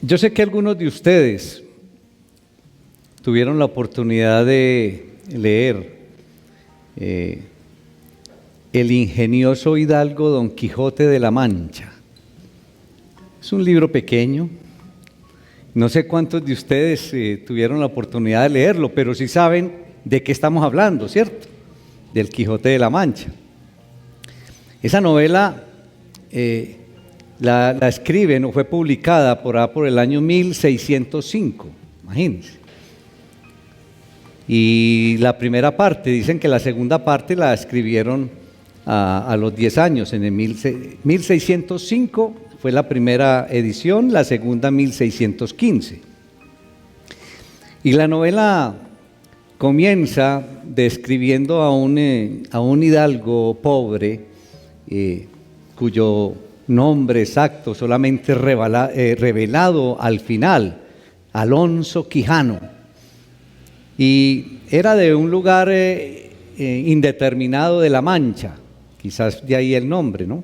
Yo sé que algunos de ustedes tuvieron la oportunidad de leer El ingenioso hidalgo Don Quijote de la Mancha. Es un libro pequeño. No sé cuántos de ustedes tuvieron la oportunidad de leerlo, pero sí saben de qué estamos hablando, ¿cierto? Del Quijote de la Mancha. Esa novela la escriben o fue publicada por el año 1605, imagínense. Y la primera parte, dicen que la segunda parte la escribieron a los 10 años, en el 1605 fue la primera edición, la segunda 1615. Y la novela comienza describiendo a un hidalgo pobre, cuyo nombre exacto solamente revelado al final, Alonso Quijano, y era de un lugar indeterminado de La Mancha, quizás de ahí el nombre, ¿no?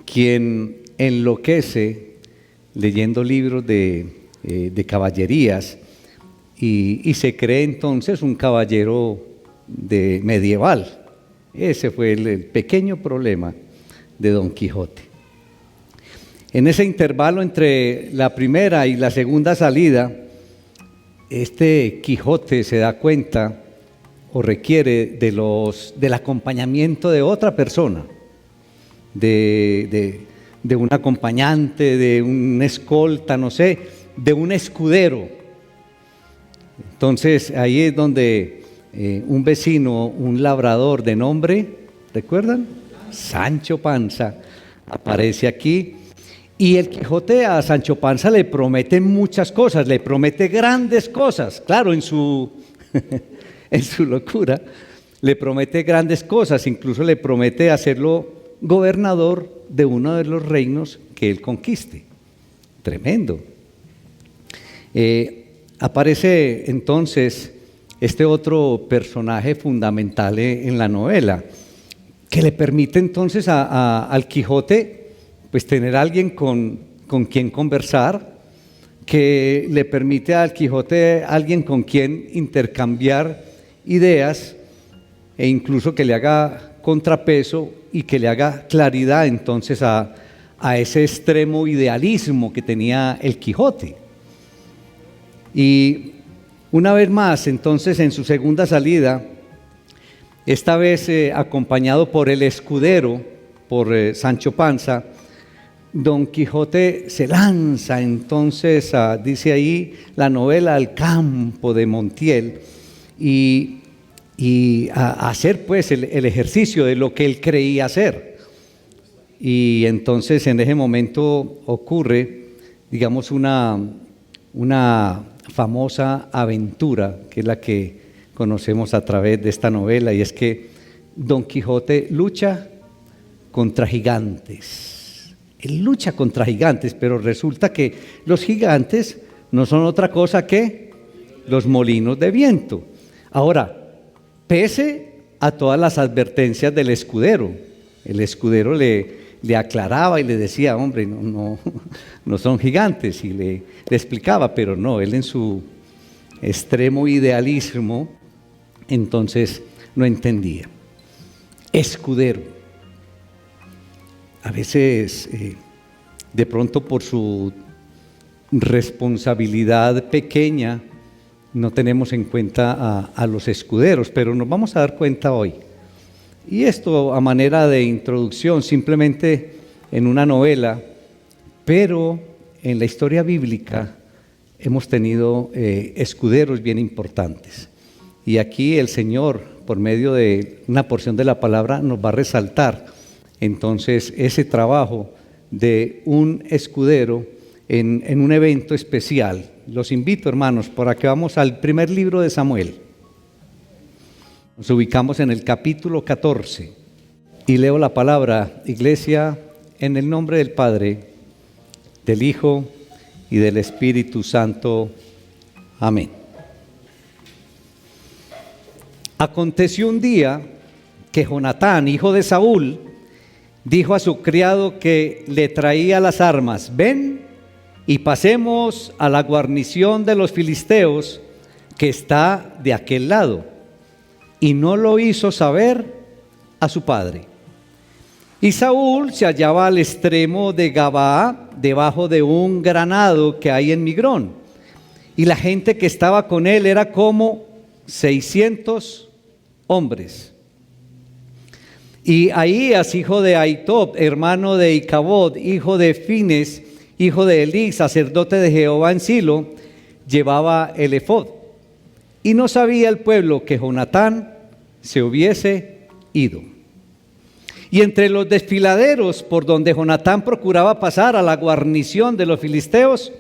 Quien enloquece leyendo libros de caballerías y se cree entonces un caballero medieval. Ese fue el pequeño problema de Don Quijote. En ese intervalo entre la primera y la segunda salida, este Quijote se da cuenta o requiere del acompañamiento de otra persona, de un acompañante, de un escolta, no sé, de un escudero. Entonces ahí es donde un vecino, un labrador de nombre, ¿recuerdan? Sancho Panza, aparece aquí. Y el Quijote a Sancho Panza le promete muchas cosas, le promete grandes cosas, claro, en su locura, le promete grandes cosas, incluso le promete hacerlo gobernador de uno de los reinos que él conquiste. Tremendo. Aparece entonces este otro personaje fundamental en la novela, que le permite entonces al Quijote pues tener a alguien con quien conversar, que le permite al Quijote alguien con quien intercambiar ideas e incluso que le haga contrapeso y que le haga claridad entonces a ese extremo idealismo que tenía el Quijote. Y una vez más, entonces, en su segunda salida, esta vez acompañado por el escudero, por Sancho Panza, Don Quijote se lanza entonces, dice ahí la novela, al campo de Montiel y a hacer pues el ejercicio de lo que él creía hacer. Y entonces en ese momento ocurre, digamos, una famosa aventura, que es la que conocemos a través de esta novela, y es que Don Quijote lucha contra gigantes. Él lucha contra gigantes, pero resulta que los gigantes no son otra cosa que los molinos de viento. Ahora, pese a todas las advertencias del escudero, el escudero le aclaraba y le decía, hombre, no son gigantes, y le explicaba, pero no, él en su extremo idealismo, entonces no entendía. Escudero. A veces, de pronto por su responsabilidad pequeña, no tenemos en cuenta a los escuderos, pero nos vamos a dar cuenta hoy. Y esto a manera de introducción, simplemente en una novela, pero en la historia bíblica hemos tenido escuderos bien importantes. Y aquí el Señor, por medio de una porción de la palabra, nos va a resaltar entonces ese trabajo de un escudero en un evento especial. Los invito, hermanos, para que vamos al primer libro de Samuel. Nos ubicamos en el capítulo 14 y leo la palabra, iglesia, en el nombre del Padre, del Hijo y del Espíritu Santo. Amén. Aconteció un día que Jonatán, hijo de Saúl, dijo a su criado que le traía las armas: ven y pasemos a la guarnición de los filisteos que está de aquel lado. Y no lo hizo saber a su padre. Y Saúl se hallaba al extremo de Gabaa, debajo de un granado que hay en Migrón. Y la gente que estaba con él era como 600 hombres. Y Ahías, hijo de Ahitob, hermano de Icabod, hijo de Fines, hijo de Elí, sacerdote de Jehová en Silo, llevaba el efod. Y no sabía el pueblo que Jonatán se hubiese ido. Y entre los desfiladeros por donde Jonatán procuraba pasar a la guarnición de los filisteos,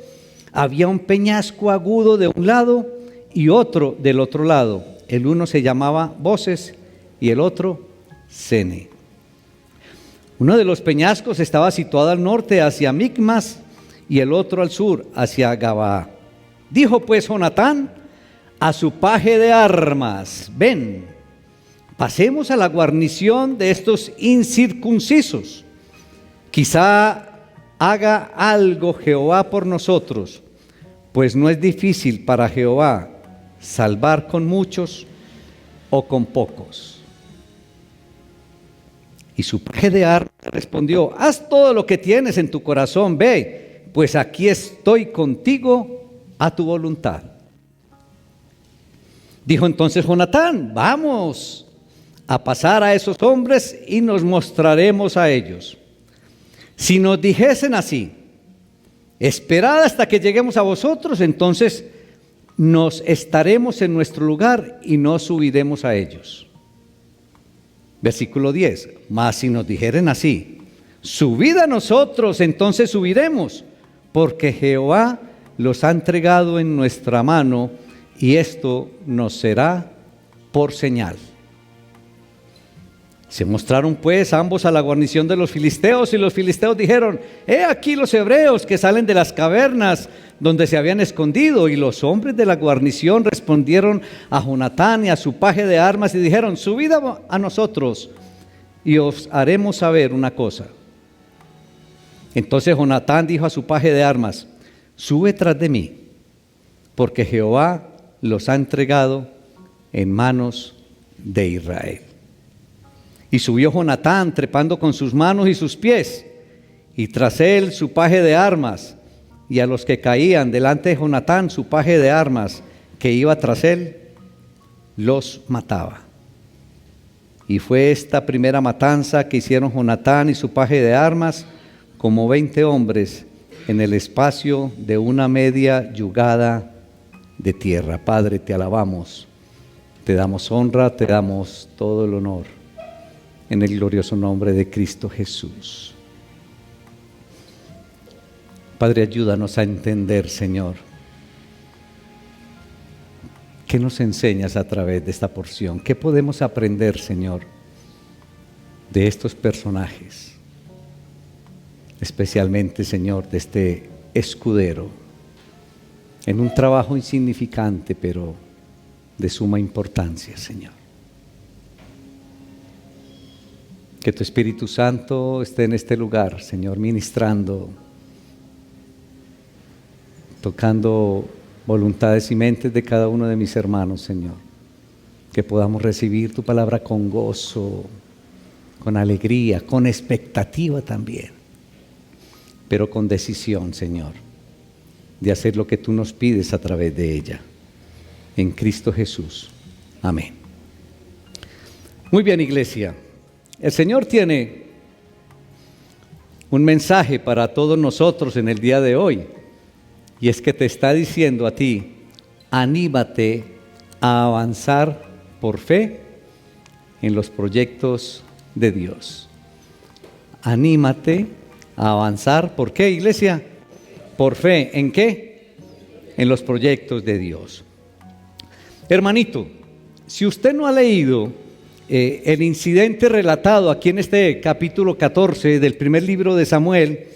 había un peñasco agudo de un lado y otro del otro lado. El uno se llamaba Boses y el otro Sene. Uno de los peñascos estaba situado al norte hacia Micmas y el otro al sur hacia Gabaa. Dijo pues Jonatán a su paje de armas: ven, pasemos a la guarnición de estos incircuncisos. Quizá haga algo Jehová por nosotros, pues no es difícil para Jehová salvar con muchos o con pocos. Y su paje de armas respondió: haz todo lo que tienes en tu corazón, ve, pues aquí estoy contigo a tu voluntad. Dijo entonces Jonatán: vamos a pasar a esos hombres y nos mostraremos a ellos. Si nos dijesen así: esperad hasta que lleguemos a vosotros, entonces nos estaremos en nuestro lugar y no subiremos a ellos. Versículo 10. Mas si nos dijeren así: subid a nosotros, entonces subiremos, porque Jehová los ha entregado en nuestra mano, y esto nos será por señal. Se mostraron pues ambos a la guarnición de los filisteos, y los filisteos dijeron: he aquí los hebreos que salen de las cavernas donde se habían escondido. Y los hombres de la guarnición respondieron a Jonatán y a su paje de armas y dijeron: subid a nosotros y os haremos saber una cosa. Entonces Jonatán dijo a su paje de armas: sube tras de mí, porque Jehová los ha entregado en manos de Israel. Y subió Jonatán trepando con sus manos y sus pies, y tras él su paje de armas, y a los que caían delante de Jonatán su paje de armas que iba tras él, los mataba. Y fue esta primera matanza que hicieron Jonatán y su paje de armas, como 20 hombres en el espacio de una media yugada de tierra. Padre, te alabamos, te damos honra, te damos todo el honor, en el glorioso nombre de Cristo Jesús. Padre, ayúdanos a entender, Señor, ¿qué nos enseñas a través de esta porción? ¿Qué podemos aprender, Señor, de estos personajes? Especialmente, Señor, de este escudero, en un trabajo insignificante, pero de suma importancia, Señor. Que tu Espíritu Santo esté en este lugar, Señor, ministrando, tocando voluntades y mentes de cada uno de mis hermanos, Señor. Que podamos recibir tu palabra con gozo, con alegría, con expectativa también, pero con decisión, Señor, de hacer lo que tú nos pides a través de ella. En Cristo Jesús. Amén. Muy bien, iglesia. El Señor tiene un mensaje para todos nosotros en el día de hoy, y es que te está diciendo a ti: anímate a avanzar por fe en los proyectos de Dios. Anímate a avanzar, ¿por qué, iglesia? Por fe, ¿en qué? En los proyectos de Dios. Hermanito, si usted no ha leído el incidente relatado aquí en este capítulo 14 del primer libro de Samuel,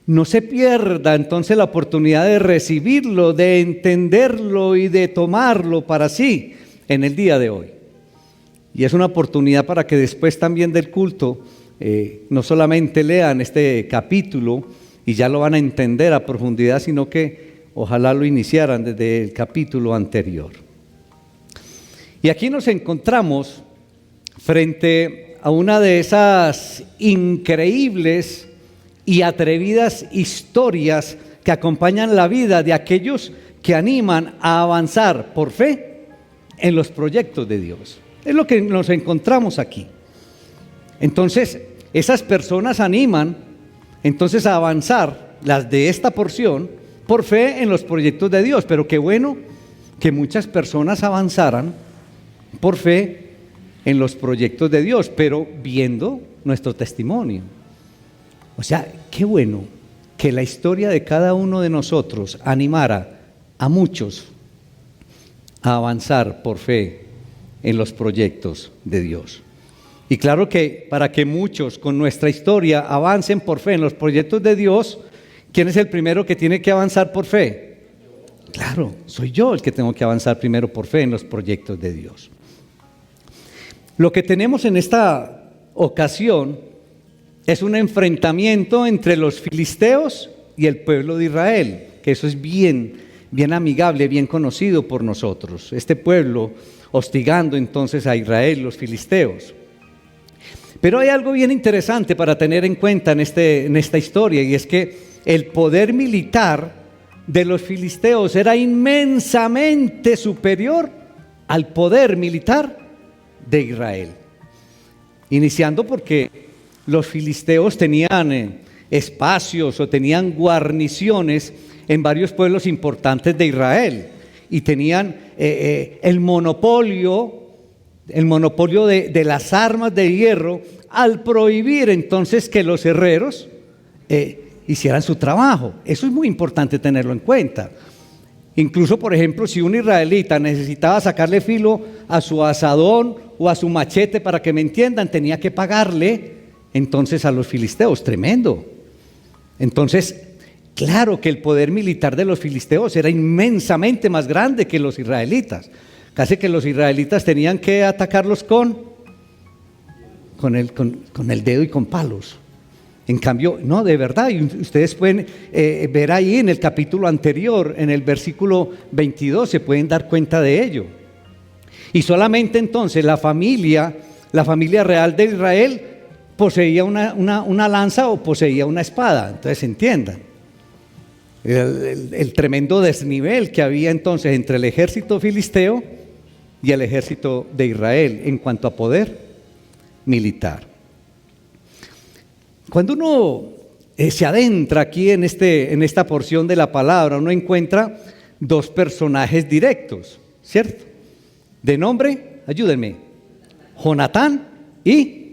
no se pierda entonces la oportunidad de recibirlo, de entenderlo y de tomarlo para sí en el día de hoy. Y es una oportunidad para que después también del culto no solamente lean este capítulo y ya lo van a entender a profundidad, sino que ojalá lo iniciaran desde el capítulo anterior. Y aquí nos encontramos frente a una de esas increíbles y atrevidas historias que acompañan la vida de aquellos que animan a avanzar por fe en los proyectos de Dios. Es lo que nos encontramos aquí. Entonces, esas personas animan entonces a avanzar, las de esta porción, por fe en los proyectos de Dios. Pero qué bueno que muchas personas avanzaran por fe en los proyectos de Dios, pero viendo nuestro testimonio. O sea, qué bueno que la historia de cada uno de nosotros animara a muchos a avanzar por fe en los proyectos de Dios. Y claro que para que muchos con nuestra historia avancen por fe en los proyectos de Dios, ¿quién es el primero que tiene que avanzar por fe? Claro, soy yo el que tengo que avanzar primero por fe en los proyectos de Dios. Lo que tenemos en esta ocasión es un enfrentamiento entre los filisteos y el pueblo de Israel, que eso es bien amigable, bien conocido por nosotros. Este pueblo hostigando entonces a Israel, los filisteos. Pero hay algo bien interesante para tener en cuenta en esta historia, y es que el poder militar de los filisteos era inmensamente superior al poder militar de Israel. Iniciando porque los filisteos tenían espacios o tenían guarniciones en varios pueblos importantes de Israel y tenían el monopolio de las armas de hierro, al prohibir entonces que los herreros hicieran su trabajo. Eso es muy importante tenerlo en cuenta. Incluso, por ejemplo, si un israelita necesitaba sacarle filo a su asadón o a su machete, para que me entiendan, tenía que pagarle entonces a los filisteos. Tremendo. Entonces, claro que el poder militar de los filisteos era inmensamente más grande que los israelitas. Casi que los israelitas tenían que atacarlos con el dedo y con palos. En cambio, no, de verdad, y ustedes pueden ver ahí en el capítulo anterior, en el versículo 22, se pueden dar cuenta de ello. Y solamente entonces la familia real de Israel poseía una lanza o poseía una espada. Entonces entiendan el tremendo desnivel que había entonces entre el ejército filisteo y el ejército de Israel en cuanto a poder militar. Cuando uno se adentra aquí en esta porción de la palabra, uno encuentra dos personajes directos, ¿cierto? De nombre, ayúdenme, Jonatán y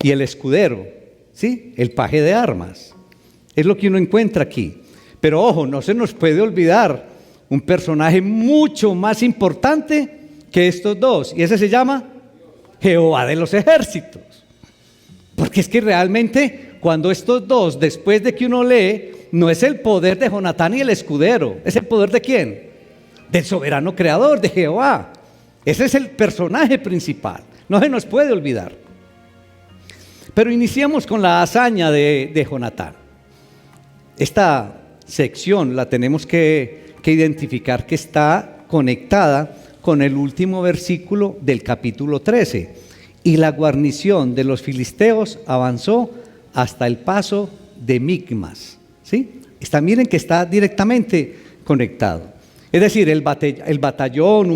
el escudero, ¿sí? El paje de armas. Es lo que uno encuentra aquí. Pero ojo, no se nos puede olvidar un personaje mucho más importante que estos dos, y ese se llama Jehová de los ejércitos. Porque es que realmente cuando estos dos, después de que uno lee, no es el poder de Jonatán y el escudero, es el poder de ¿quién? Del soberano creador, de Jehová. Ese es el personaje principal, no se nos puede olvidar. Pero iniciamos con la hazaña de Jonatán. Esta sección la tenemos que identificar, que está conectada con el último versículo del capítulo 13. Y la guarnición de los filisteos avanzó hasta el paso de Micmas, ¿sí? Miren que está directamente conectado. Es decir, un batallón,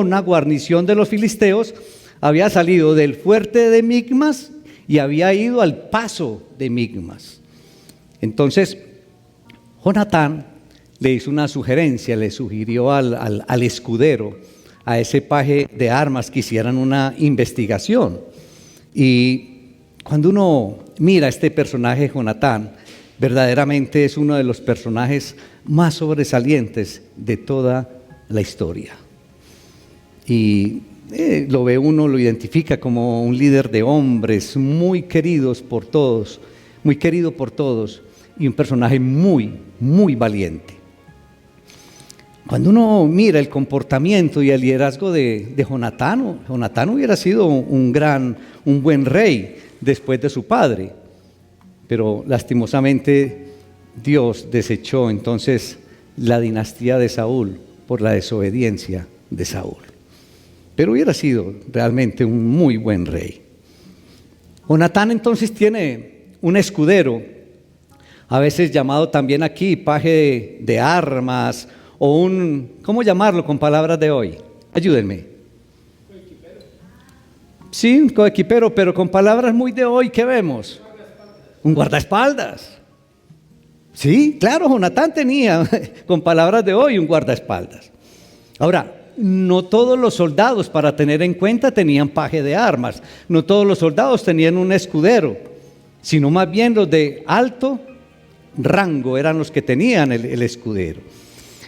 una guarnición de los filisteos había salido del fuerte de Micmas y había ido al paso de Micmas. Entonces, Jonatán le hizo una sugerencia, le sugirió al escudero, a ese paje de armas, que hicieran una investigación. Y cuando uno mira a este personaje, Jonatán, verdaderamente es uno de los personajes más sobresalientes de toda la historia. Y lo ve uno, lo identifica como un líder de hombres muy queridos por todos, muy querido por todos, y un personaje muy, muy valiente. Cuando uno mira el comportamiento y el liderazgo de Jonatán hubiera sido un buen rey después de su padre. pero lastimosamente Dios desechó entonces la dinastía de Saúl por la desobediencia de Saúl. Pero hubiera sido realmente un muy buen rey. Jonatán entonces tiene un escudero, a veces llamado también aquí paje de armas, o ¿cómo llamarlo con palabras de hoy? Ayúdenme. Sí, un coequipero, pero con palabras muy de hoy, ¿qué vemos? Un guardaespaldas. Sí, claro, Jonatán tenía, con palabras de hoy, un guardaespaldas. Ahora, no todos los soldados, para tener en cuenta, tenían paje de armas. No todos los soldados tenían un escudero, sino más bien los de alto rango eran los que tenían el escudero.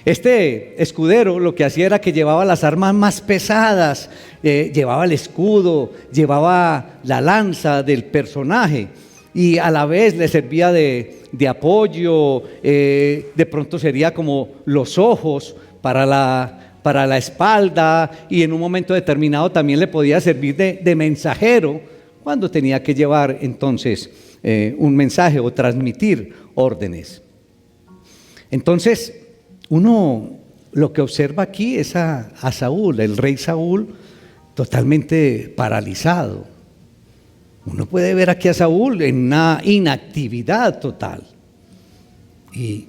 Este escudero lo que hacía era que llevaba las armas más pesadas, llevaba el escudo, llevaba la lanza del personaje y a la vez le servía de apoyo, de pronto sería como los ojos para la espalda, y en un momento determinado también le podía servir de mensajero cuando tenía que llevar entonces un mensaje o transmitir órdenes. Entonces uno lo que observa aquí es a Saúl, el rey Saúl, totalmente paralizado. Uno puede ver aquí a Saúl en una inactividad total. Y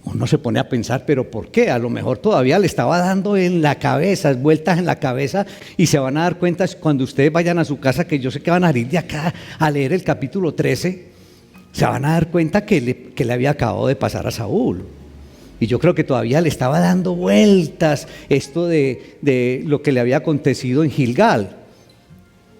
uno se pone a pensar, ¿pero por qué? A lo mejor todavía le estaba dando en la cabeza, vueltas en la cabeza, y se van a dar cuenta cuando ustedes vayan a su casa, que yo sé que van a ir de acá a leer el capítulo 13, se van a dar cuenta que le había acabado de pasar a Saúl. Y yo creo que todavía le estaba dando vueltas esto de lo que le había acontecido en Gilgal,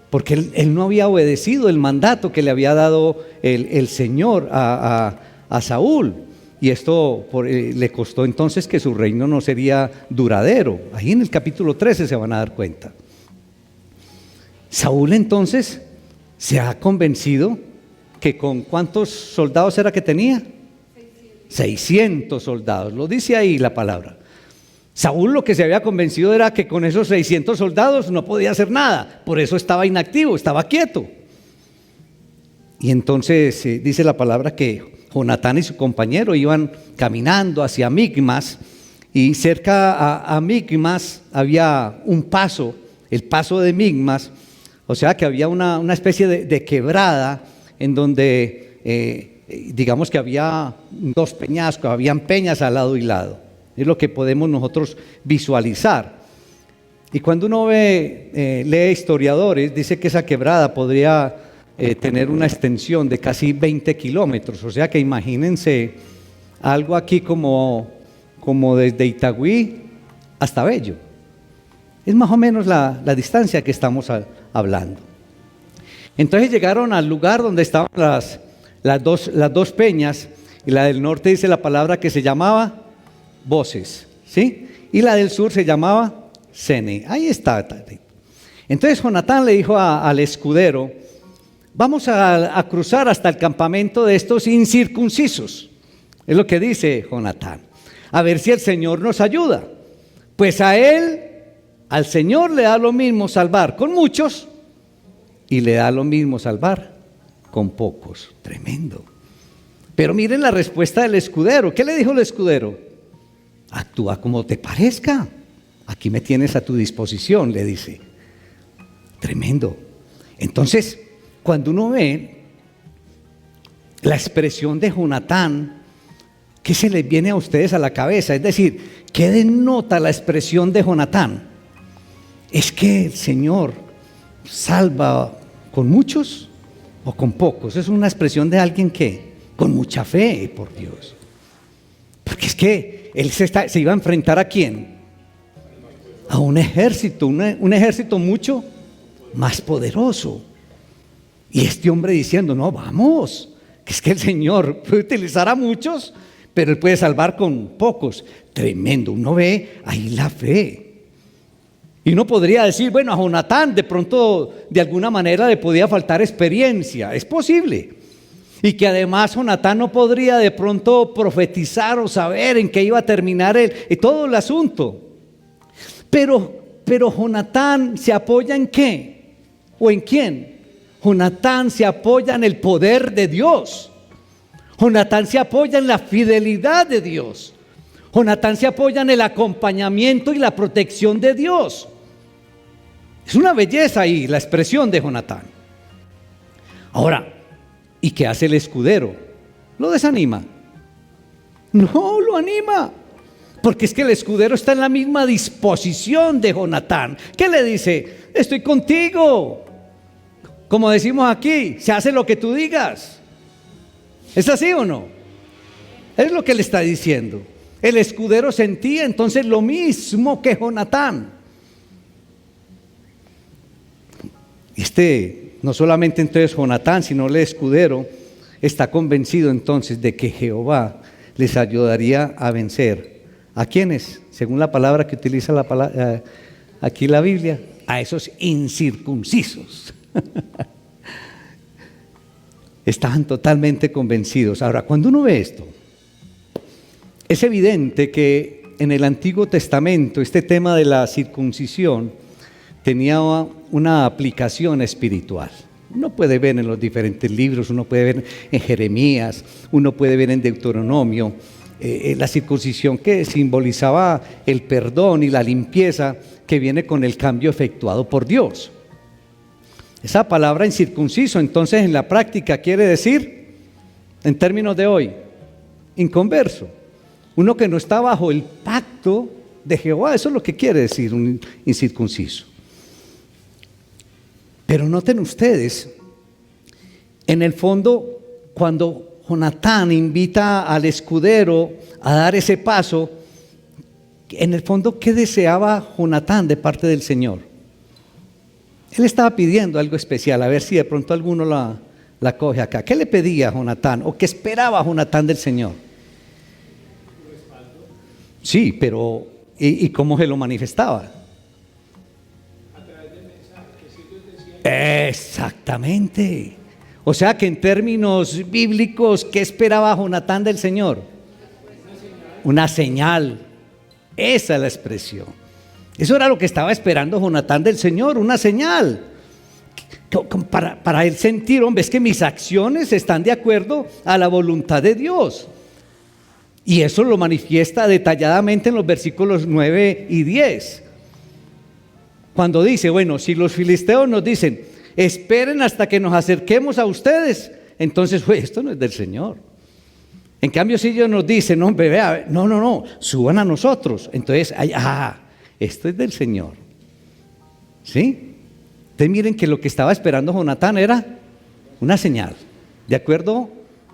porque él no había obedecido el mandato que le había dado el Señor a Saúl, y esto le costó entonces que su reino no sería duradero. Ahí en el capítulo 13 se van a dar cuenta. Saúl entonces se ha convencido que con ¿cuántos soldados era que tenía? 600 soldados, lo dice ahí la palabra. Saúl lo que se había convencido era que con esos 600 soldados no podía hacer nada, por eso estaba inactivo, estaba quieto. Y entonces dice la palabra que Jonatán y su compañero iban caminando hacia Micmas, y cerca a Micmas había un paso, el paso de Micmas, o sea que había una especie de quebrada en donde digamos que había dos peñascos, habían peñas al lado y lado. Es lo que podemos nosotros visualizar. Y cuando uno lee historiadores, dice que esa quebrada podría tener una extensión de casi 20 kilómetros. O sea que imagínense algo aquí como desde Itagüí hasta Bello. Es más o menos la distancia que estamos hablando. Entonces llegaron al lugar donde estaban las dos peñas, y la del norte dice la palabra que se llamaba Voces, ¿sí? Y la del sur se llamaba Sene. Ahí está. Entonces Jonatán le dijo al escudero: vamos a cruzar hasta el campamento de estos incircuncisos. Es lo que dice Jonatán. A ver si el Señor nos ayuda. Pues al Señor le da lo mismo salvar con muchos, y le da lo mismo salvar con pocos. Tremendo. Pero miren la respuesta del escudero. ¿Qué le dijo el escudero? Actúa como te parezca. Aquí me tienes a tu disposición, le dice. Tremendo. Entonces, cuando uno ve la expresión de Jonatán, ¿qué se les viene a ustedes a la cabeza? Es decir, ¿qué denota la expresión de Jonatán? Es que el Señor salva con muchos o con pocos. Es una expresión de alguien que con mucha fe, por Dios. Porque es que él se iba a enfrentar ¿a quién? A un ejército, un ejército mucho más poderoso. Y este hombre diciendo: no, vamos, que es que el Señor puede utilizar a muchos, pero Él puede salvar con pocos. Tremendo. Uno ve ahí la fe. Y uno podría decir: bueno, a Jonatán de pronto de alguna manera le podía faltar experiencia. Es posible. Y que además Jonatán no podría de pronto profetizar o saber en qué iba a terminar todo el asunto. Pero Jonatán se apoya ¿en qué? ¿O en quién? Jonatán se apoya en el poder de Dios. Jonatán se apoya en la fidelidad de Dios. Jonatán se apoya en el acompañamiento y la protección de Dios. Es una belleza ahí la expresión de Jonatán. Ahora, ¿y qué hace el escudero? ¿Lo desanima? No, lo anima. Porque es que el escudero está en la misma disposición de Jonatán. ¿Qué le dice? Estoy contigo. Como decimos aquí, se hace lo que tú digas. ¿Es así o no? Es lo que le está diciendo. El escudero sentía entonces lo mismo que Jonatán. No solamente entonces Jonatán, sino el escudero está convencido entonces de que Jehová les ayudaría a vencer. ¿A quiénes? Según la palabra que utiliza aquí la Biblia, a esos incircuncisos. Estaban totalmente convencidos. Ahora, cuando uno ve esto, es evidente que en el Antiguo Testamento este tema de la circuncisión tenía una aplicación espiritual. Uno puede ver en los diferentes libros, uno puede ver en Jeremías, uno puede ver en Deuteronomio, la circuncisión que simbolizaba el perdón y la limpieza que viene con el cambio efectuado por Dios. Esa palabra incircunciso entonces en la práctica quiere decir, en términos de hoy, inconverso. Uno que no está bajo el pacto de Jehová, eso es lo que quiere decir un incircunciso. Pero noten ustedes, en el fondo, cuando Jonatán invita al escudero a dar ese paso, en el fondo, ¿qué deseaba Jonatán de parte del Señor? Él estaba pidiendo algo especial, a ver si de pronto alguno la coge acá. ¿Qué le pedía a Jonatán o qué esperaba Jonatán del Señor? Sí, pero ¿y cómo se lo manifestaba? Exactamente. O sea que en términos bíblicos, ¿qué esperaba Jonatán del Señor? Una señal. Esa es la expresión. Eso era lo que estaba esperando Jonatán del Señor, una señal. Para él sentir, hombre, es que mis acciones están de acuerdo a la voluntad de Dios. Y eso lo manifiesta detalladamente en los versículos 9 y 10. Cuando dice, bueno, si los filisteos nos dicen, esperen hasta que nos acerquemos a ustedes, entonces, esto no es del Señor. En cambio, si ellos nos dicen, no, vea, no, suban a nosotros, entonces, esto es del Señor. ¿Sí? Ustedes miren que lo que estaba esperando Jonatán era una señal, de acuerdo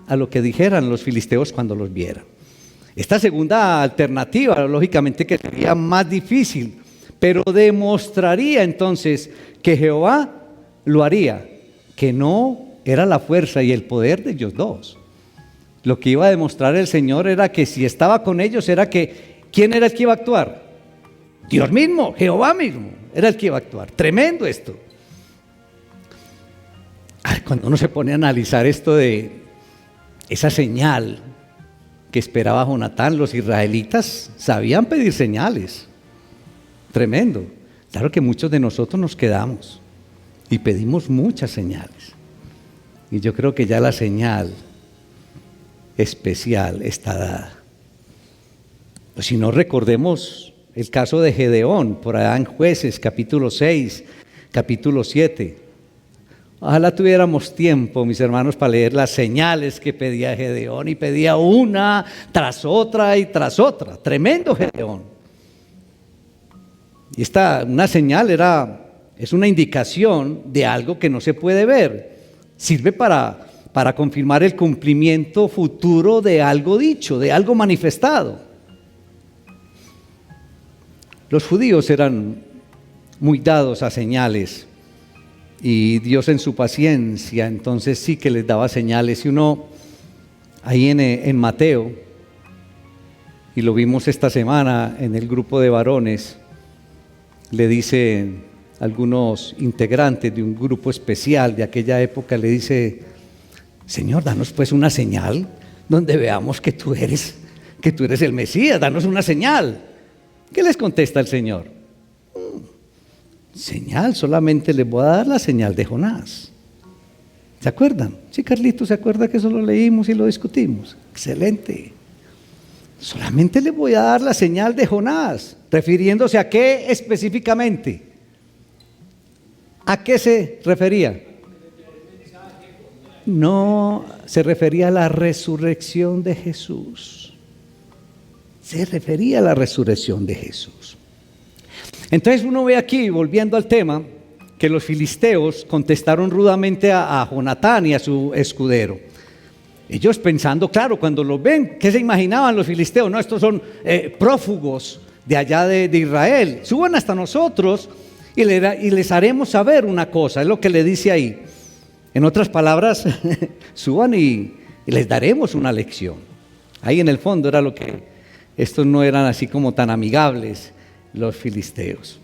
a lo que dijeran los filisteos cuando los vieran. Esta segunda alternativa, lógicamente que sería más difícil, pero demostraría entonces que Jehová lo haría, que no era la fuerza y el poder de ellos dos. Lo que iba a demostrar el Señor era que si estaba con ellos era que, ¿quién era el que iba a actuar? Dios mismo, Jehová mismo, era el que iba a actuar. Tremendo esto. Cuando uno se pone a analizar esto de esa señal que esperaba Jonatán, los israelitas sabían pedir señales. Tremendo. Claro que muchos de nosotros nos quedamos y pedimos muchas señales. Y yo creo que ya la señal especial está dada. Pues si no, recordemos el caso de Gedeón, por allá en Jueces, capítulo 6, capítulo 7. Ojalá tuviéramos tiempo, mis hermanos, para leer las señales que pedía Gedeón, y pedía una tras otra y tras otra. Tremendo Gedeón. Y una señal es una indicación de algo que no se puede ver. Sirve para confirmar el cumplimiento futuro de algo dicho, de algo manifestado. Los judíos eran muy dados a señales, y Dios en su paciencia entonces sí que les daba señales. Y uno ahí en Mateo, y lo vimos esta semana en el grupo de varones, le dicen algunos integrantes de un grupo especial de aquella época, le dice: Señor, danos pues una señal donde veamos que tú eres el Mesías, danos una señal. ¿Qué les contesta el Señor? Señal, solamente les voy a dar la señal de Jonás. ¿Se acuerdan? Sí, Carlitos, ¿se acuerda que eso lo leímos y lo discutimos? Excelente. Solamente le voy a dar la señal de Jonás, refiriéndose a qué específicamente. ¿A qué se refería? No, se refería a la resurrección de Jesús. Se refería a la resurrección de Jesús. Entonces uno ve aquí, volviendo al tema, que los filisteos contestaron rudamente a Jonatán y a su escudero. Ellos pensando, claro, cuando los ven, ¿qué se imaginaban los filisteos? No, estos son prófugos de allá de Israel. Suban hasta nosotros y les haremos saber una cosa, es lo que le dice ahí. En otras palabras, suban y les daremos una lección. Ahí en el fondo era lo que, estos no eran así como tan amigables los filisteos.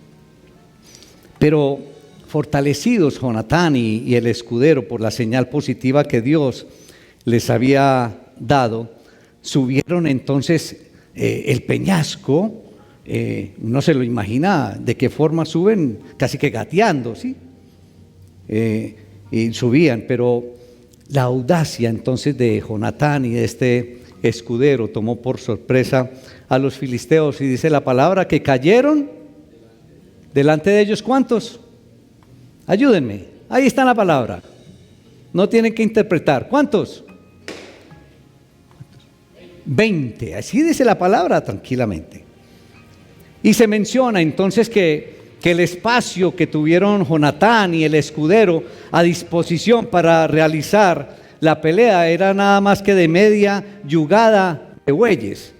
Pero fortalecidos Jonatán y el escudero por la señal positiva que Dios les había dado, subieron entonces el peñasco. No se lo imagina de qué forma suben, casi que gateando, ¿sí? Y subían, pero la audacia entonces de Jonatán y de este escudero tomó por sorpresa a los filisteos, y dice la palabra que cayeron delante de ellos. ¿Cuántos? Ayúdenme, ahí está la palabra, no tienen que interpretar. ¿Cuántos? 20, así dice la palabra tranquilamente. Y se menciona entonces que el espacio que tuvieron Jonatán y el escudero a disposición para realizar la pelea era nada más que de media yugada de bueyes.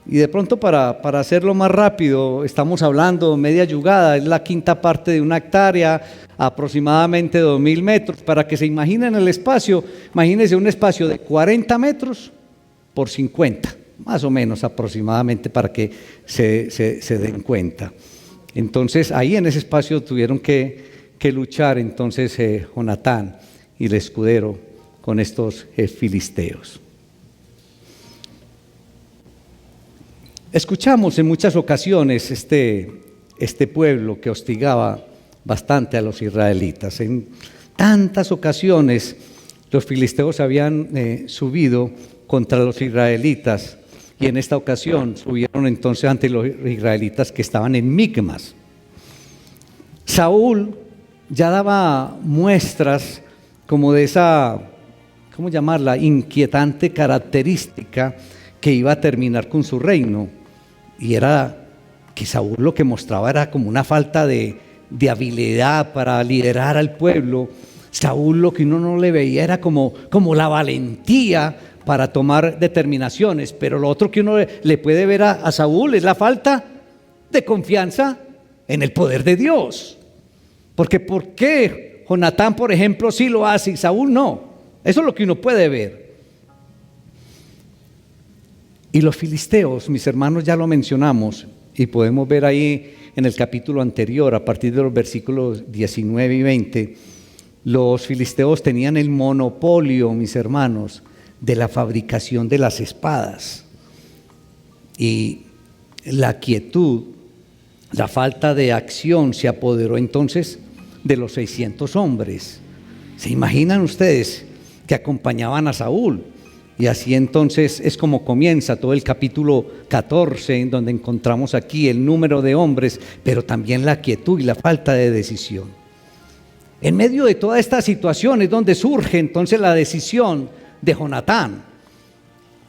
Y de pronto para hacerlo más rápido, estamos hablando media yugada, es la quinta parte de una hectárea, aproximadamente 2000 metros. Para que se imaginen el espacio, imagínense un espacio de 40 metros por 50, más o menos aproximadamente, para que se den cuenta. Entonces ahí en ese espacio tuvieron que luchar entonces Jonatán y el escudero con estos filisteos. Escuchamos en muchas ocasiones este pueblo que hostigaba bastante a los israelitas. En tantas ocasiones los filisteos habían subido contra los israelitas, y en esta ocasión subieron entonces ante los israelitas que estaban en Micmas. Saúl ya daba muestras como de esa, ¿cómo llamarla?, inquietante característica que iba a terminar con su reino, y era que Saúl lo que mostraba era como una falta de habilidad para liderar al pueblo. Saúl lo que uno no le veía era como la valentía para tomar determinaciones, pero lo otro que uno le puede ver a Saúl es la falta de confianza en el poder de Dios. Porque ¿por qué Jonatán, por ejemplo, sí lo hace y Saúl no? Eso es lo que uno puede ver. Y los filisteos, mis hermanos, ya lo mencionamos y podemos ver ahí en el capítulo anterior, a partir de los versículos 19 y 20, los filisteos tenían el monopolio, mis hermanos, de la fabricación de las espadas. Y la quietud, la falta de acción se apoderó entonces de los 600 hombres. ¿Se imaginan ustedes que acompañaban a Saúl? Y así entonces es como comienza todo el capítulo 14, en donde encontramos aquí el número de hombres, pero también la quietud y la falta de decisión. En medio de toda esta situación es donde surge entonces la decisión de Jonatán.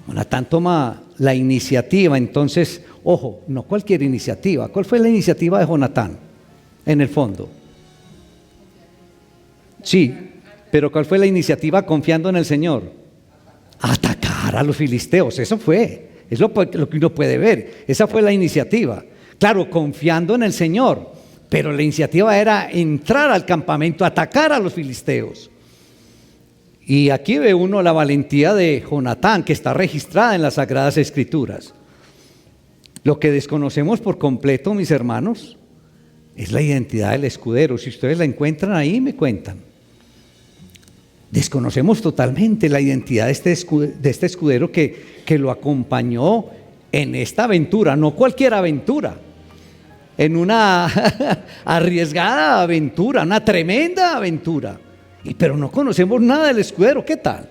Jonatán toma la iniciativa, entonces, ojo, no cualquier iniciativa. ¿Cuál fue la iniciativa de Jonatán en el fondo? Sí, pero ¿cuál fue la iniciativa confiando en el Señor? Atacar a los filisteos, eso fue, es lo que uno puede ver, esa fue la iniciativa. Claro, confiando en el Señor, pero la iniciativa era entrar al campamento, atacar a los filisteos. Y aquí ve uno la valentía de Jonatán, que está registrada en las Sagradas Escrituras. Lo que desconocemos por completo, mis hermanos, es la identidad del escudero. Si ustedes la encuentran ahí, me cuentan. Desconocemos totalmente la identidad de este escudero que lo acompañó en esta aventura, no cualquier aventura, en una arriesgada aventura, una tremenda aventura. pero no conocemos nada del escudero. ¿Qué tal?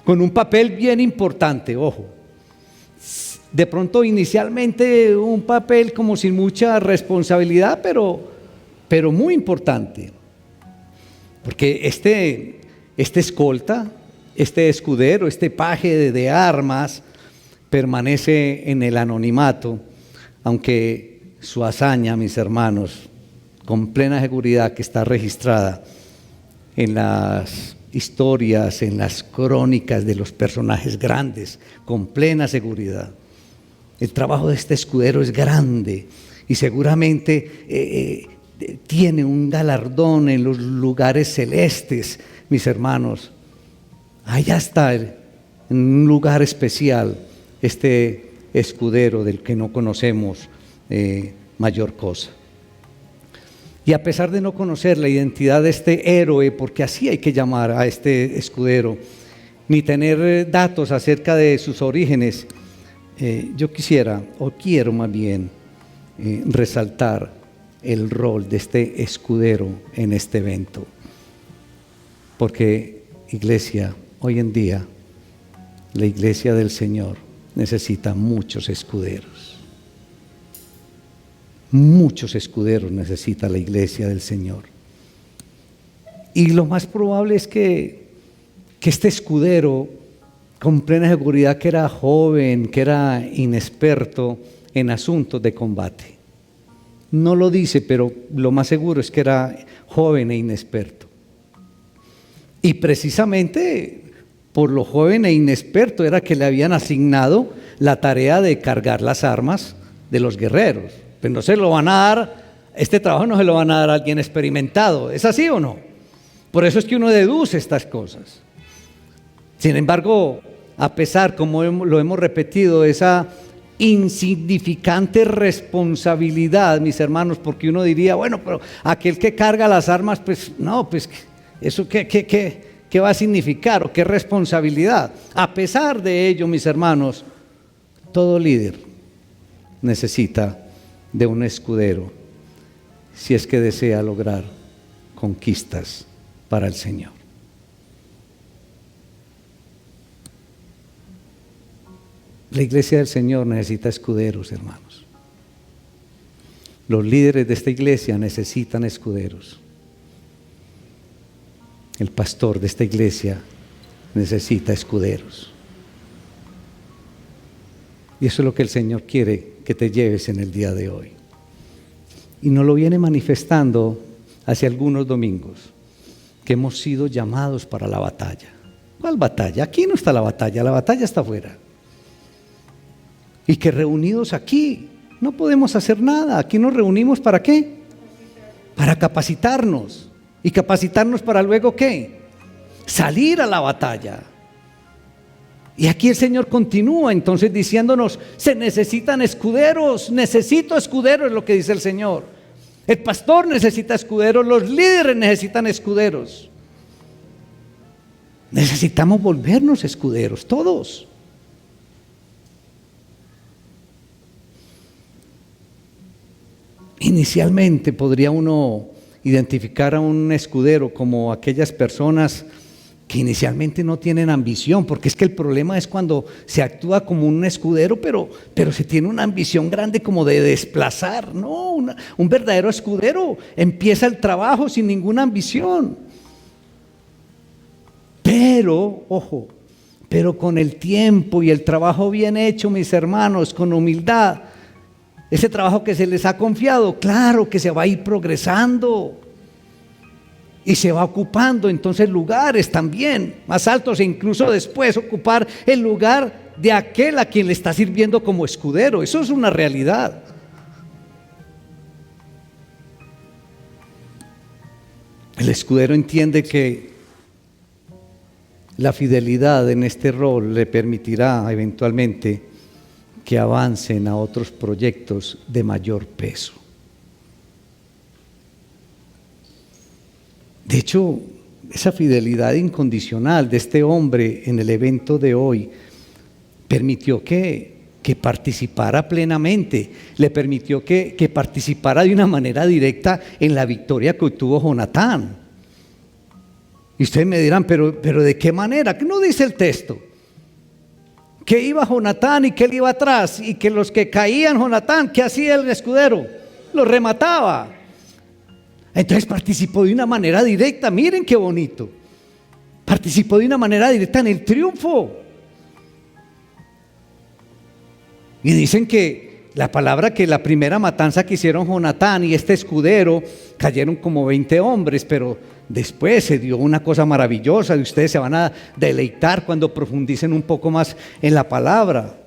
Con un papel bien importante, ojo. De pronto inicialmente un papel como sin mucha responsabilidad, pero muy importante. Porque este escolta, este escudero, este paje de armas, permanece en el anonimato, aunque su hazaña, mis hermanos, con plena seguridad que está registrada en las historias, en las crónicas de los personajes grandes, con plena seguridad. El trabajo de este escudero es grande y seguramente tiene un galardón en los lugares celestes, mis hermanos. Allá está, en un lugar especial, este escudero del que no conocemos mayor cosa. Y a pesar de no conocer la identidad de este héroe, porque así hay que llamar a este escudero, ni tener datos acerca de sus orígenes, yo quiero más bien resaltar el rol de este escudero en este evento. Porque, iglesia, hoy en día, la iglesia del Señor necesita muchos escuderos. Muchos escuderos necesita la iglesia del Señor. Y lo más probable es que este escudero, con plena seguridad que era joven, que era inexperto en asuntos de combate. No lo dice, pero lo más seguro es que era joven e inexperto. Y precisamente por lo joven e inexperto era que le habían asignado la tarea de cargar las armas de los guerreros. Pero no se lo van a dar, este trabajo no se lo van a dar a alguien experimentado. ¿Es así o no? Por eso es que uno deduce estas cosas. Sin embargo, a pesar, como lo hemos repetido, esa insignificante responsabilidad, mis hermanos, porque uno diría, bueno, pero aquel que carga las armas, pues no, pues eso ¿qué va a significar o qué responsabilidad? A pesar de ello, mis hermanos, todo líder necesita de un escudero si es que desea lograr conquistas para el Señor. La iglesia del Señor necesita escuderos, hermanos. Los líderes de esta iglesia necesitan escuderos. El pastor de esta iglesia necesita escuderos. Y eso es lo que el Señor quiere que te lleves en el día de hoy. Y nos lo viene manifestando hace algunos domingos, que hemos sido llamados para la batalla. ¿Cuál batalla? Aquí no está la batalla está afuera. Y que reunidos aquí no podemos hacer nada. Aquí nos reunimos ¿para qué? Para capacitarnos. ¿Y capacitarnos para luego qué? Salir a la batalla. Y aquí el Señor continúa entonces diciéndonos, se necesitan escuderos, necesito escuderos, es lo que dice el Señor. El pastor necesita escuderos, los líderes necesitan escuderos. Necesitamos volvernos escuderos, todos. Inicialmente podría uno identificar a un escudero como aquellas personas que inicialmente no tienen ambición, porque es que el problema es cuando se actúa como un escudero, pero se tiene una ambición grande como de desplazar. No, un verdadero escudero empieza el trabajo sin ninguna ambición. Pero, ojo, pero con el tiempo y el trabajo bien hecho, mis hermanos, con humildad, ese trabajo que se les ha confiado, claro que se va a ir progresando y se va ocupando entonces lugares también más altos, e incluso después ocupar el lugar de aquel a quien le está sirviendo como escudero. Eso es una realidad. El escudero entiende que la fidelidad en este rol le permitirá eventualmente que avancen a otros proyectos de mayor peso. De hecho, esa fidelidad incondicional de este hombre en el evento de hoy permitió que participara plenamente, le permitió que participara de una manera directa en la victoria que obtuvo Jonatán. Y ustedes me dirán, pero ¿de qué manera? ¿Qué no dice el texto? Que iba Jonatán y que él iba atrás, y que los que caían Jonatán, ¿qué hacía el escudero? Los remataba. Entonces participó de una manera directa. Miren qué bonito. Participó de una manera directa en el triunfo. Y dicen que la palabra, que la primera matanza que hicieron Jonatán y este escudero, cayeron como 20 hombres, pero después se dio una cosa maravillosa, y ustedes se van a deleitar cuando profundicen un poco más en la palabra.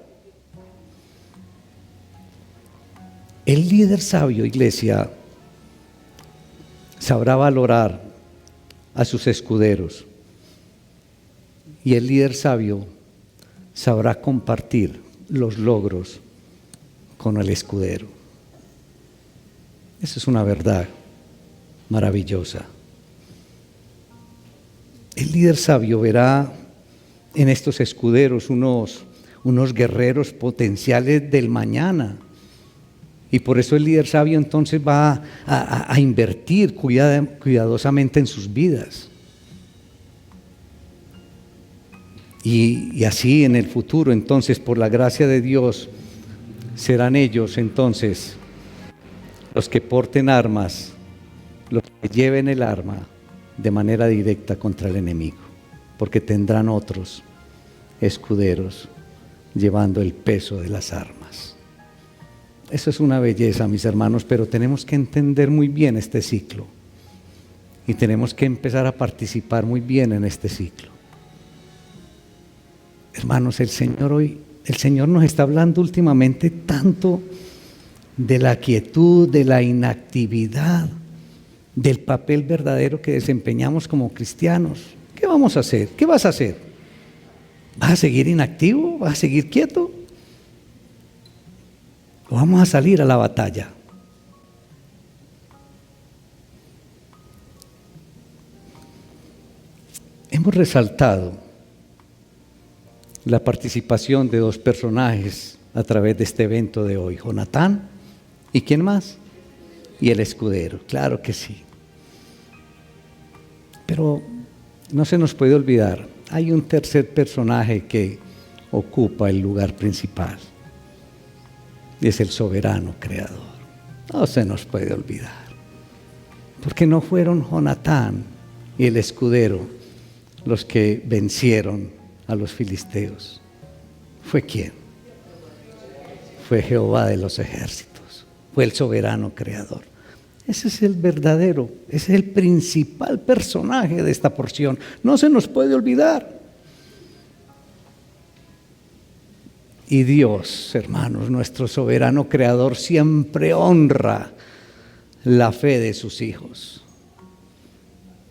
El líder sabio, iglesia, sabrá valorar a sus escuderos, y el líder sabio sabrá compartir los logros con el escudero. Eso es una verdad maravillosa. El líder sabio verá en estos escuderos unos guerreros potenciales del mañana. Y por eso el líder sabio entonces va a invertir cuidadosamente en sus vidas. Y así en el futuro, entonces, por la gracia de Dios, serán ellos entonces los que porten armas, los que lleven el arma de manera directa contra el enemigo, porque tendrán otros escuderos llevando el peso de las armas. Eso es una belleza, mis hermanos, pero tenemos que entender muy bien este ciclo y tenemos que empezar a participar muy bien en este ciclo. Hermanos, el Señor nos está hablando últimamente tanto de la quietud, de la inactividad, del papel verdadero que desempeñamos como cristianos. ¿Qué vamos a hacer? ¿Qué vas a hacer? ¿Vas a seguir inactivo? ¿Vas a seguir quieto? ¿O vamos a salir a la batalla? Hemos resaltado la participación de dos personajes a través de este evento de hoy: Jonatán y ¿quién más? Y el escudero. Claro que sí. Pero no se nos puede olvidar, hay un tercer personaje que ocupa el lugar principal, y es el soberano creador. No se nos puede olvidar, porque no fueron Jonatán y el escudero los que vencieron a los filisteos. ¿Fue quién? Fue Jehová de los ejércitos, fue el soberano creador. Ese es el verdadero, ese es el principal personaje de esta porción. No se nos puede olvidar. Y Dios, hermanos, nuestro soberano creador, siempre honra la fe de sus hijos.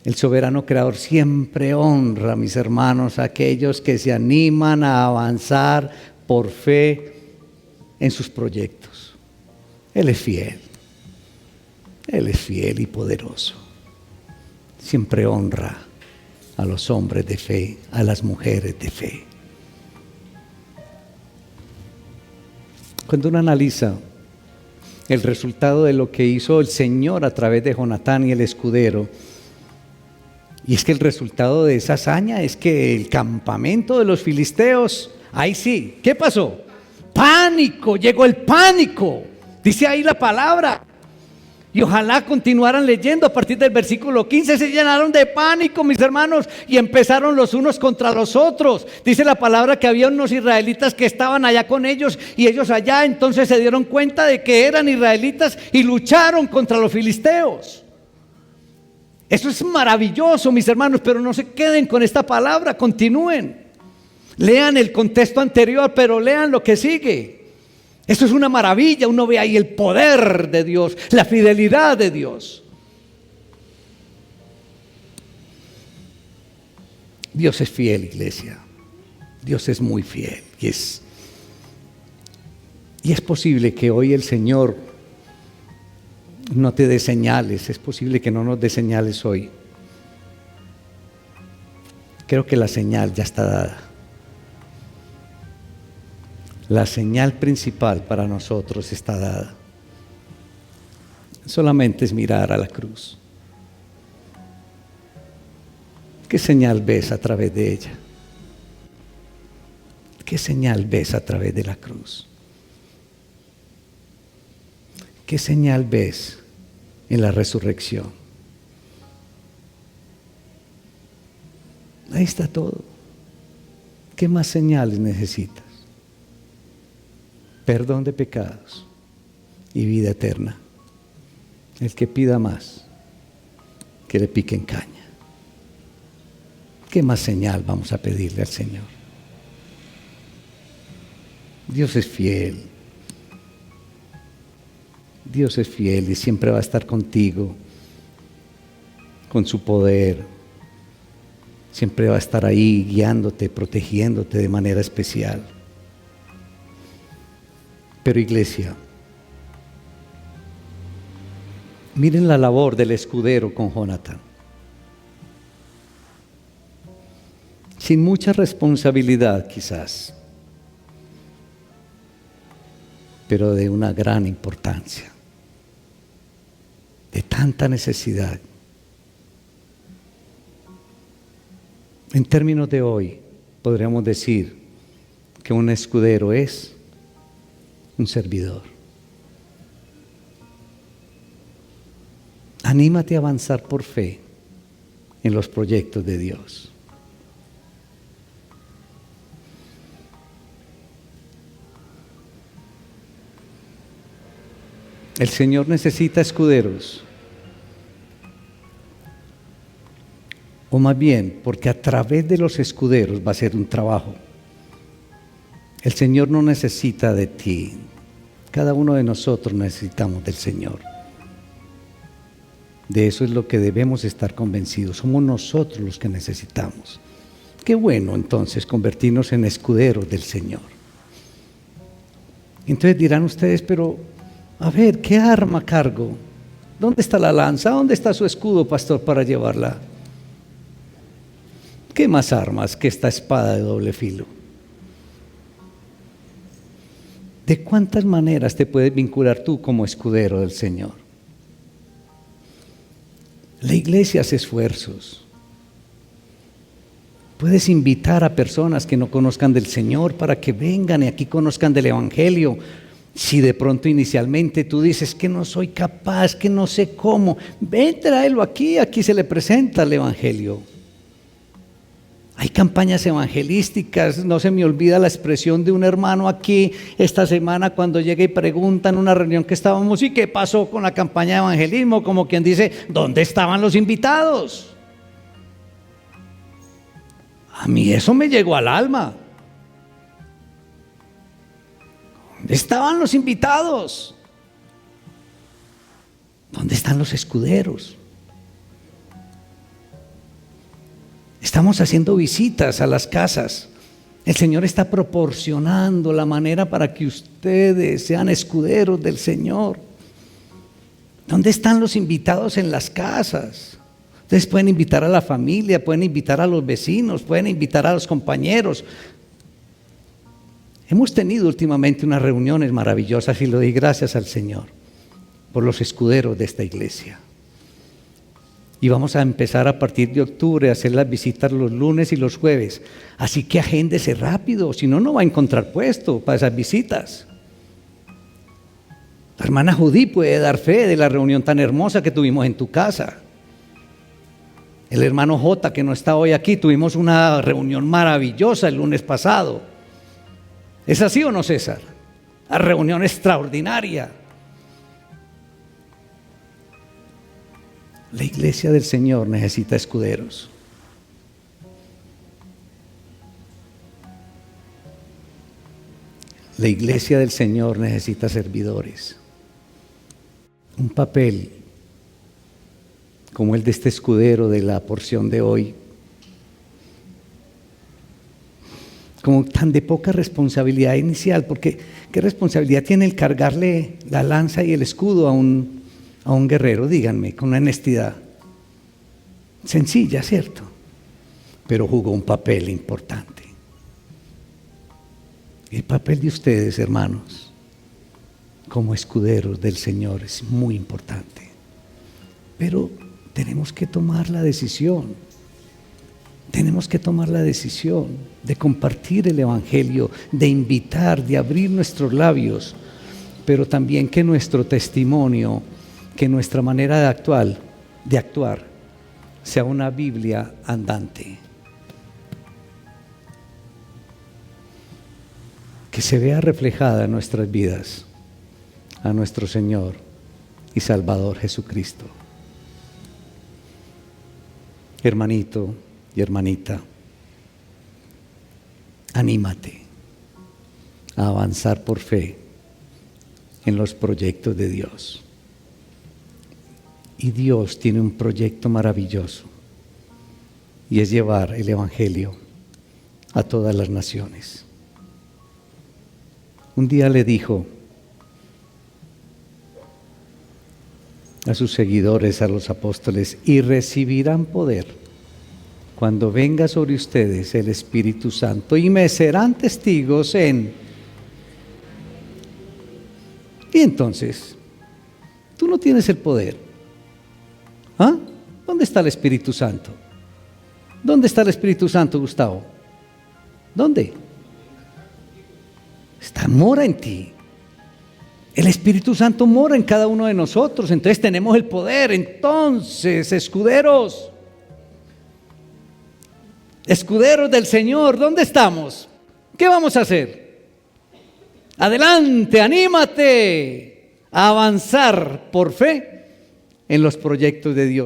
El soberano creador siempre honra, mis hermanos, a aquellos que se animan a avanzar por fe en sus proyectos. Él es fiel. Él es fiel y poderoso. Siempre honra a los hombres de fe, a las mujeres de fe. Cuando uno analiza el resultado de lo que hizo el Señor a través de Jonatán y el escudero, y es que el resultado de esa hazaña es que el campamento de los filisteos, ahí sí, ¿qué pasó? Pánico, llegó el pánico. Dice ahí la palabra. Y ojalá continuaran leyendo a partir del versículo 15. Se llenaron de pánico, mis hermanos, y empezaron los unos contra los otros. Dice la palabra que había unos israelitas que estaban allá con ellos y ellos allá. Entonces se dieron cuenta de que eran israelitas y lucharon contra los filisteos. Eso es maravilloso, mis hermanos, pero no se queden con esta palabra, continúen. Lean el contexto anterior, pero lean lo que sigue. Esto es una maravilla, uno ve ahí el poder de Dios, la fidelidad de Dios. Dios es fiel, iglesia. Dios es muy fiel. Y es posible que hoy el Señor no te dé señales, es posible que no nos dé señales hoy. Creo que la señal ya está dada. La señal principal para nosotros está dada. Solamente es mirar a la cruz. ¿Qué señal ves a través de ella? ¿Qué señal ves a través de la cruz? ¿Qué señal ves en la resurrección? Ahí está todo. ¿Qué más señales necesitas? Perdón de pecados y vida eterna. El que pida más, que le piquen caña. ¿Qué más señal vamos a pedirle al Señor? Dios es fiel. Dios es fiel y siempre va a estar contigo, con su poder. Siempre va a estar ahí guiándote, protegiéndote de manera especial. Pero iglesia, miren la labor del escudero con Jonatán. Sin mucha responsabilidad quizás, pero de una gran importancia, de tanta necesidad. En términos de hoy, podríamos decir que un escudero es un servidor. Anímate a avanzar por fe en los proyectos de Dios. El Señor necesita escuderos. O más bien, porque a través de los escuderos va a ser un trabajo. El Señor no necesita de ti. Cada uno de nosotros necesitamos del Señor. De eso es lo que debemos estar convencidos. Somos nosotros los que necesitamos. Qué bueno entonces convertirnos en escuderos del Señor. Entonces dirán ustedes, pero a ver, ¿qué arma cargo? ¿Dónde está la lanza? ¿Dónde está su escudo, pastor, para llevarla? ¿Qué más armas que esta espada de doble filo? ¿De cuántas maneras te puedes vincular tú como escudero del Señor? La iglesia hace esfuerzos. Puedes invitar a personas que no conozcan del Señor para que vengan y aquí conozcan del Evangelio. Si de pronto inicialmente tú dices que no soy capaz, que no sé cómo, ven, tráelo aquí se le presenta el Evangelio. Hay campañas evangelísticas, no se me olvida la expresión de un hermano aquí esta semana cuando llega y pregunta en una reunión que estábamos, ¿y qué pasó con la campaña de evangelismo? Como quien dice, ¿dónde estaban los invitados? A mí eso me llegó al alma. ¿Dónde estaban los invitados? ¿Dónde están los escuderos? Estamos haciendo visitas a las casas. El Señor está proporcionando la manera para que ustedes sean escuderos del Señor. ¿Dónde están los invitados en las casas? Ustedes pueden invitar a la familia, pueden invitar a los vecinos, pueden invitar a los compañeros. Hemos tenido últimamente unas reuniones maravillosas y le doy gracias al Señor por los escuderos de esta iglesia. Y vamos a empezar a partir de octubre a hacer las visitas los lunes y los jueves. Así que agéndese rápido, si no, no va a encontrar puesto para esas visitas. La hermana Judy puede dar fe de la reunión tan hermosa que tuvimos en tu casa. El hermano J, que no está hoy aquí, tuvimos una reunión maravillosa el lunes pasado. ¿Es así o no, César? Una reunión extraordinaria. La iglesia del Señor necesita escuderos. La iglesia del Señor necesita servidores. Un papel como el de este escudero de la porción de hoy, como tan de poca responsabilidad inicial, porque ¿qué responsabilidad tiene el cargarle la lanza y el escudo a un guerrero? Díganme, con una honestidad sencilla, ¿cierto? Pero jugó un papel importante. El papel de ustedes, hermanos, como escuderos del Señor es muy importante. Pero tenemos que tomar la decisión. tenemos que tomar la decisión de compartir el Evangelio, de invitar, de abrir nuestros labios, pero también que nuestro testimonio, que nuestra manera de actuar sea una Biblia andante. Que se vea reflejada en nuestras vidas a nuestro Señor y Salvador Jesucristo. Hermanito y hermanita, anímate a avanzar por fe en los proyectos de Dios. Y Dios tiene un proyecto maravilloso, y es llevar el Evangelio a todas las naciones. Un día le dijo a sus seguidores, a los apóstoles: y recibirán poder cuando venga sobre ustedes el Espíritu Santo, y me serán testigos en... Y entonces, tú no tienes el poder. ¿Ah? ¿Dónde está el Espíritu Santo? ¿Dónde está el Espíritu Santo, Gustavo? ¿Dónde? Mora en ti. El Espíritu Santo mora en cada uno de nosotros, entonces tenemos el poder. Entonces, escuderos del Señor, ¿dónde estamos? ¿Qué vamos a hacer? Adelante, anímate a avanzar por fe en los proyectos de Dios.